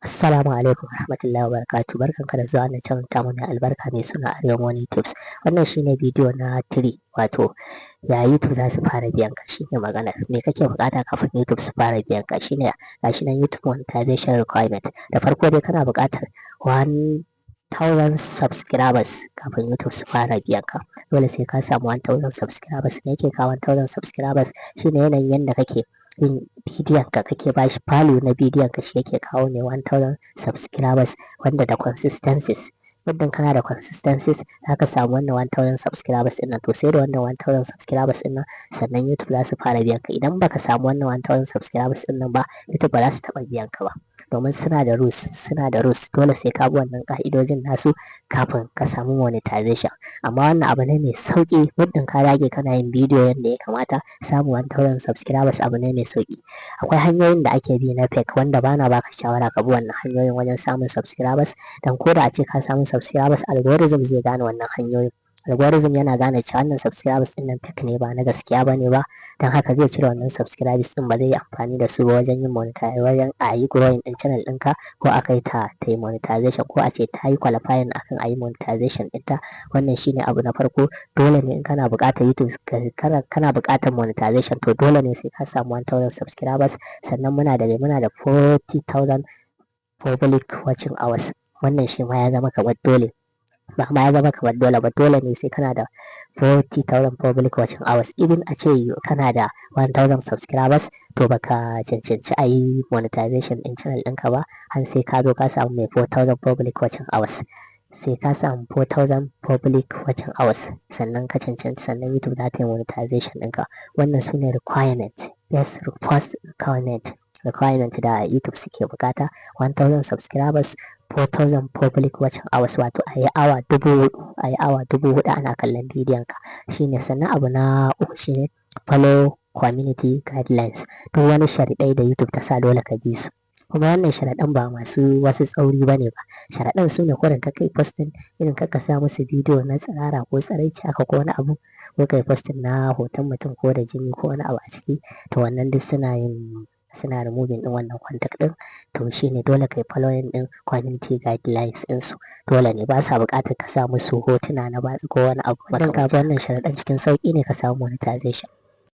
Assalamu alaikum warahmatullahi wabarakatuh. Barkanka da zuwa wannan channel tamu mai albarka mai suna Arewa Money Tips. Wannan shine bidiyo na 3, wato ya YouTube za su fara biyan ka, shine maganar. Me kake buƙata kafin YouTube su fara biyan ka? Shine gashi nan YouTube monetization requirement. Da farko dai kana buƙatar 1000 subscribers kafin YouTube su fara biyan ka. Dole sai ka samu 1000 subscribers. Me yake kawo 1000 subscribers? Shine yanayin yanda kake yin bidiyon ka, kake bashi value na bidiyon ka, shi yake kawo ne 1000 subscribers, wanda da consistencies. Muddin kana da consistencies za ka samu wannan 1000 subscribers ɗin nan. To sai da wannan 1000 subscribers ɗin nan sannan YouTube za su fara biyan ka. Idan baka samu wannan 1000 subscribers ɗin nan ba, YouTube ba za su taɓa biyan ka ba. Domin suna da rules, dole sai ka bi wannan ƙa'idojin nasu kafin ka samu monetization. Amma wannan abu ne mai sauƙi, muddin ka dage kana yin bidiyo yanda ya kamata, samun 1000 subscribers abu ne mai sauƙi. Akwai hanyoyin da ake bi na fake wanda bana baka shawara ka bi wannan hanyoyin wajen samun subscribers, dan ko da a ce ka samu subscribers, algorithm zai gane wannan hanyoyin. Algorithm yana gane cewa wannan subscribers ɗin nan fake ne, ba na gaskiya bane ba, don haka zai cire wannan subscribers ɗin, ba zai yi amfani da su ba wajen yin monetization, wajen a yi growing ɗin channel ɗinka, ko a kai ta yi monetization, ko a ce ta yi qualifying akan a yi monetization ɗinta. Wannan shine abu na farko. Dole ne in kana buƙatar YouTube, kana buƙatar monetization, to dole ne sai ka samu 1000 subscribers. Sannan muna da 40,000 public watching hours. Wannan shi ma ya zama kamar dole. Ba ma ya zama kamar dole ba, dole ne sai kana da 40,000 public watching hours. Even a ce kana da 1000 subscribers, to baka cancanci a yi monetization ɗin channel ɗinka ba, har sai ka zo ka samu mai 4000 public watching hours. Sai ka samu 4000 public watching hours sannan ka cancanci, sannan YouTube za ta yi monetization ɗinka. Wannan su ne requirement, yes, first requirement da YouTube suke buƙata. 1000 subscribers, 4000 public watching hours, wato a yi awa 4000 ana kallon bidiyon ka, shine. Sannan abu na uku shine follow community guidelines. Duk wani sharaɗai da YouTube ta sa dole ka bi su, kuma wannan sharaɗan ba masu wasu tsauri ba ne ba. Sharaɗan su ne kurin ka kai posting, irin ka sa musu bidiyo na tsirara ko tsiraici haka ko wani abu, ko kai posting na hoton mutum ko da jini ko wani abu a ciki, to wannan duk suna removing ɗin wannan contact ɗin. To shine dole kai following ɗin community guidelines ɗin su. Dole ne, ba sa buƙatar ka sa musu hotuna na batsa ko wani abu. Idan ka bi wannan sharaɗan cikin sauƙi ne ka samu monetization.